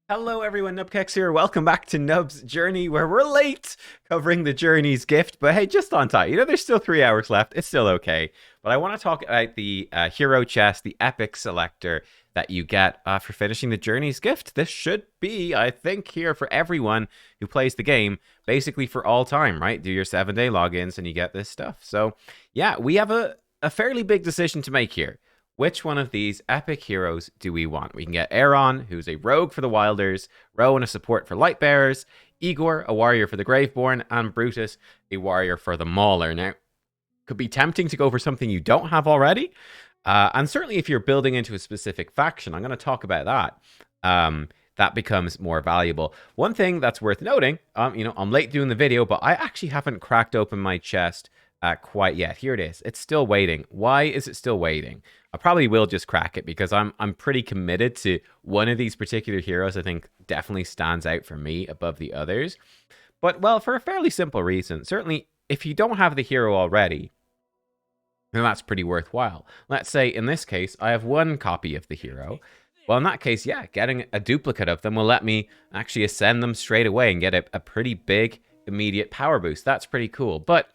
Hello everyone, Nubkex here. Welcome back to Nub's Journey, where we're late covering the Journey's gift. But hey, just on time. There's still 3 hours left. It's still okay. But I want to talk about the hero chest, the epic selector that you get for finishing the Journey's gift. This should be, I think, here for everyone who plays the game, basically for all time, right? Do your 7-day logins and you get this stuff. So yeah, we have a fairly big decision to make here. Which one of these epic heroes do we want? We can get Aaron, who's a rogue for the Wilders, Rowan, a support for Lightbearers, Igor, a warrior for the Graveborn, and Brutus, a warrior for the Mauler. Now, could be tempting to go for something you don't have already, and certainly if you're building into a specific faction, I'm going to talk about that. That becomes more valuable. One thing that's worth noting, I'm late doing the video, but I actually haven't cracked open my chest quite yet. Here it is. It's still waiting. Why is it still waiting? I probably will just crack it because I'm pretty committed to one of these particular heroes. I think definitely stands out for me above the others. But, well, for a fairly simple reason. Certainly, if you don't have the hero already, then that's pretty worthwhile. Let's say, in this case, I have one copy of the hero. Well, in that case, yeah, getting a duplicate of them will let me actually ascend them straight away and get a pretty big immediate power boost. That's pretty cool. But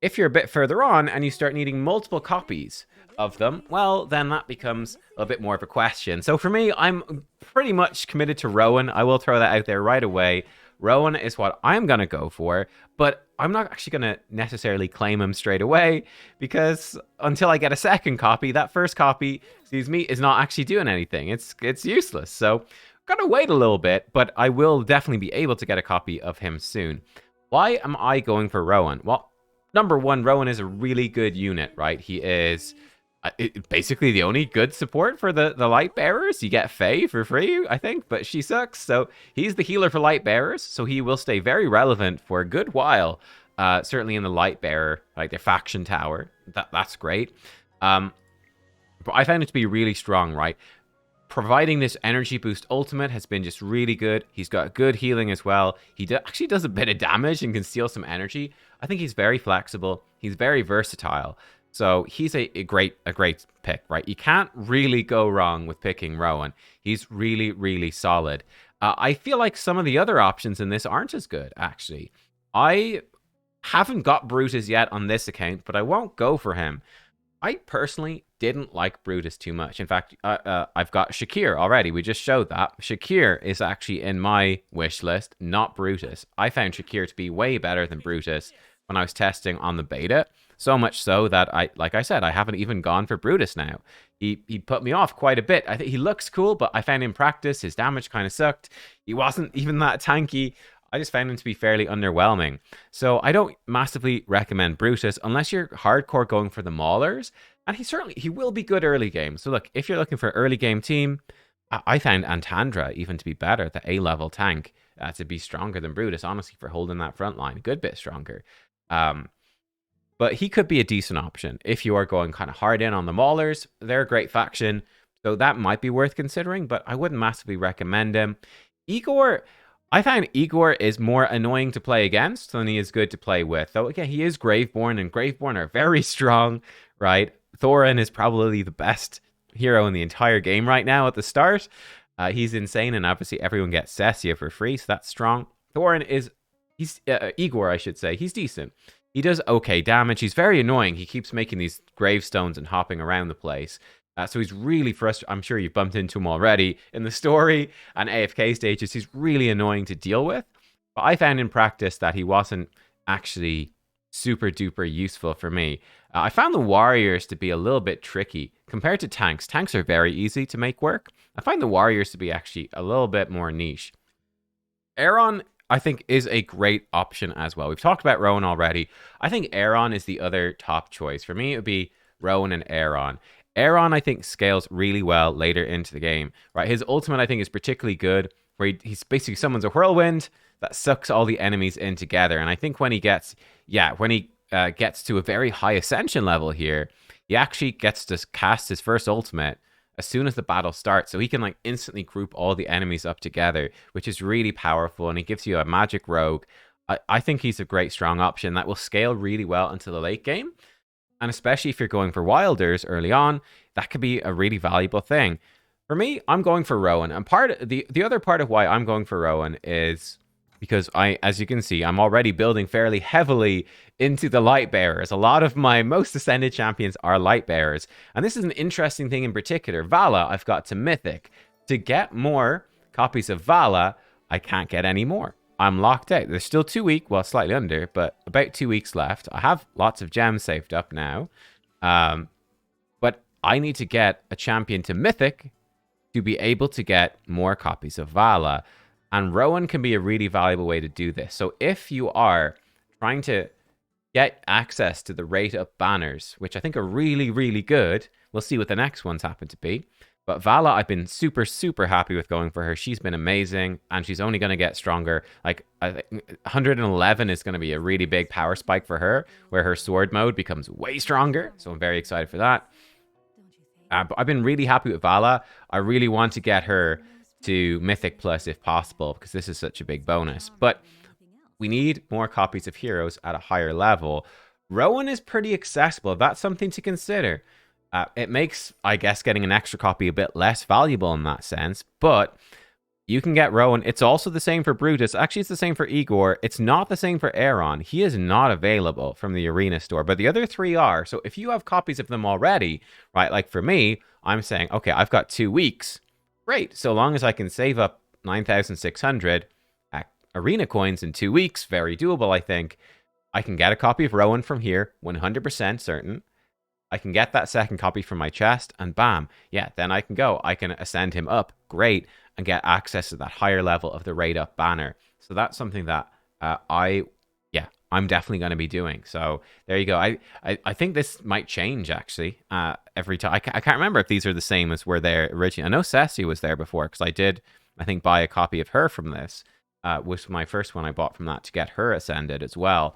if you're a bit further on and you start needing multiple copies of them, well, then that becomes a bit more of a question. So for me, I'm pretty much committed to Rowan. I will throw that out there right away. Rowan is what I'm going to go for, but I'm not actually going to necessarily claim him straight away because until I get a second copy, that first copy, excuse me, is not actually doing anything. It's useless. So I'm going to wait a little bit, but I will definitely be able to get a copy of him soon. Why am I going for Rowan? Well, number one, Rowan is a really good unit, right? He is basically the only good support for the light bearers. You get Faye for free, I think, but she sucks. So he's the healer for light bearers, so he will stay very relevant for a good while. Certainly in the light bearer, like the faction tower. That's great. But I found it to be really strong, right? Providing this energy boost ultimate has been just really good. He's got good healing as well. He actually does a bit of damage and can steal some energy. I think he's very flexible. He's very versatile. So he's a great pick, right? You can't really go wrong with picking Rowan. He's really, really solid. I feel like some of the other options in this aren't as good, actually. I haven't got Brutus yet on this account, but I won't go for him. I personally didn't like Brutus too much. In fact, I've got Shakir already. We just showed that. Shakir is actually in my wish list, not Brutus. I found Shakir to be way better than Brutus when I was testing on the beta. So much so that like I said, I haven't even gone for Brutus now. He put me off quite a bit. I think he looks cool, but I found in practice his damage kind of sucked. He wasn't even that tanky. I just found him to be fairly underwhelming. So I don't massively recommend Brutus unless you're hardcore going for the Maulers. And he will be good early game. So look, if you're looking for early game team, I found Antandra even to be better, the A-level tank, to be stronger than Brutus, honestly, for holding that front line. A good bit stronger. But he could be a decent option if you are going kind of hard in on the Maulers. They're a great faction, so that might be worth considering, but I wouldn't massively recommend him. Igor, I find Igor is more annoying to play against than he is good to play with. Though, again, he is Graveborn, and Graveborn are very strong, right? Thorin is probably the best hero in the entire game right now at the start. He's insane, and obviously everyone gets Cessia for free, so that's strong. Igor, I should say, he's decent. He does okay damage. He's very annoying. He keeps making these gravestones and hopping around the place. So he's really frustrating. I'm sure you've bumped into him already in the story and AFK stages. He's really annoying to deal with. But I found in practice that he wasn't actually super duper useful for me. I found the warriors to be a little bit tricky compared to tanks. Tanks are very easy to make work. I find the warriors to be actually a little bit more niche. Aaron, I think, is a great option as well. We've talked about Rowan already. I think Aaron is the other top choice. For me, it would be Rowan and Aaron. Aaron, I think, scales really well later into the game. Right, his ultimate, I think, is particularly good, where he's basically summons a whirlwind that sucks all the enemies in together. And I think when he gets to a very high ascension level here, he actually gets to cast his first ultimate as soon as the battle starts, so he can like instantly group all the enemies up together, which is really powerful, and he gives you a magic rogue. I think he's a great strong option that will scale really well into the late game, and especially if you're going for wilders early on, that could be a really valuable thing. For me, I'm going for Rowan. And the other part of why I'm going for Rowan is because as you can see, I'm already building fairly heavily into the light bearers. A lot of my most ascended champions are light bearers. And this is an interesting thing in particular. Vala, I've got to Mythic. To get more copies of Vala, I can't get any more. I'm locked out. There's still 2 weeks, well, slightly under, but about 2 weeks left. I have lots of gems saved up now. But I need to get a champion to Mythic to be able to get more copies of Vala. And Rowan can be a really valuable way to do this. So if you are trying to get access to the rate up banners, which I think are really, really good, we'll see what the next ones happen to be. But Vala, I've been super, super happy with going for her. She's been amazing, and she's only going to get stronger. Like, I think 111 is going to be a really big power spike for her, where her sword mode becomes way stronger. So I'm very excited for that. But I've been really happy with Vala. I really want to get her to Mythic Plus if possible, because this is such a big bonus. But we need more copies of heroes at a higher level. Rowan is pretty accessible. That's something to consider. It makes, I guess, getting an extra copy a bit less valuable in that sense. But you can get Rowan. It's also the same for Brutus. Actually, it's the same for Igor. It's not the same for Aaron. He is not available from the Arena store, but the other 3 are. So if you have copies of them already, right, like for me, I'm saying, okay, I've got 2 weeks. Great. So long as I can save up 9,600 Arena coins in 2 weeks, very doable, I think. I can get a copy of Rowan from here, 100% certain. I can get that second copy from my chest, and bam, yeah, then I can go. I can ascend him up, great, and get access to that higher level of the raid up banner. So that's something that I'm definitely going to be doing. So there you go. I think this might change, actually, every time. I can't remember if these are the same as were there originally. I know Ceci was there before, because I did, I think, buy a copy of her from this. Was my first one I bought from that to get her ascended as well.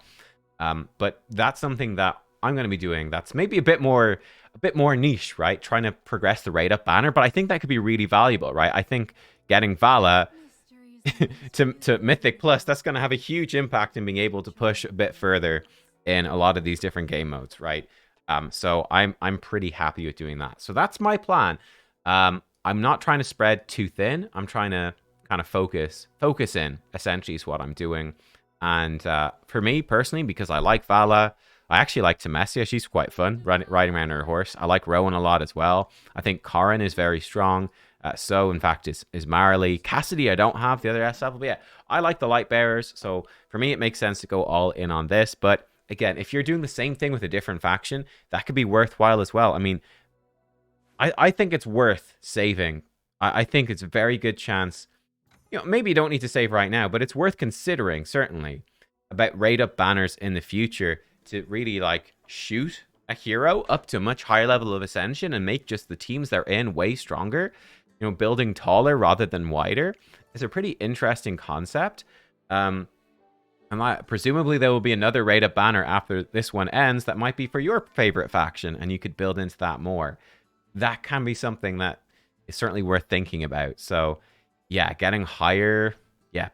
But that's something that I'm going to be doing that's maybe a bit more niche, right? Trying to progress the raid up banner, but I think that could be really valuable, right? I think getting Vala to Mythic Plus, that's going to have a huge impact in being able to push a bit further in a lot of these different game modes, right? So I'm pretty happy with doing that. So that's my plan. I'm not trying to spread too thin. I'm trying to kind of focus in, essentially, is what I'm doing. And for me personally, because I like Vala, I actually like Temesia. She's quite fun, riding around her horse. I like Rowan a lot as well. I think Corin is very strong. So, in fact, is Marley. Cassidy, I don't have the other S level. But yeah, I like the light bearers. So, for me, it makes sense to go all in on this. But again, if you're doing the same thing with a different faction, that could be worthwhile as well. I mean, I think it's worth saving. I think it's a very good chance. You know, maybe you don't need to save right now, but it's worth considering, certainly, about raid up banners in the future to really, like, shoot a hero up to a much higher level of ascension and make just the teams they're in way stronger. You know, building taller rather than wider is a pretty interesting concept. And presumably there will be another raid up banner after this one ends that might be for your favorite faction, and you could build into that more. That can be something that is certainly worth thinking about. So, yeah, getting higher,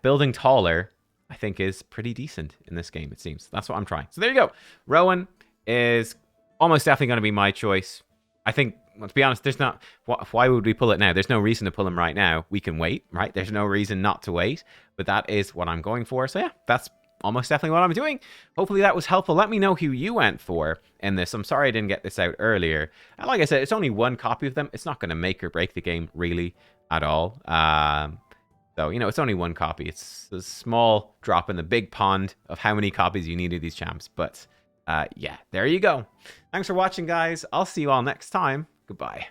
building taller, I think is pretty decent in this game, it seems. That's what I'm trying. So there you go. Rowan is almost definitely going to be my choice. I think, well, to be honest, there's not... Why would we pull it now? There's no reason to pull him right now. We can wait, right? There's no reason not to wait. But that is what I'm going for. So yeah, that's almost definitely what I'm doing. Hopefully that was helpful. Let me know who you went for in this. I'm sorry I didn't get this out earlier. And like I said, it's only one copy of them. It's not going to make or break the game, really, at all. So, you know, it's only one copy. It's a small drop in the big pond of how many copies you need of these champs. But, yeah, there you go. Thanks for watching, guys. I'll see you all next time. Goodbye.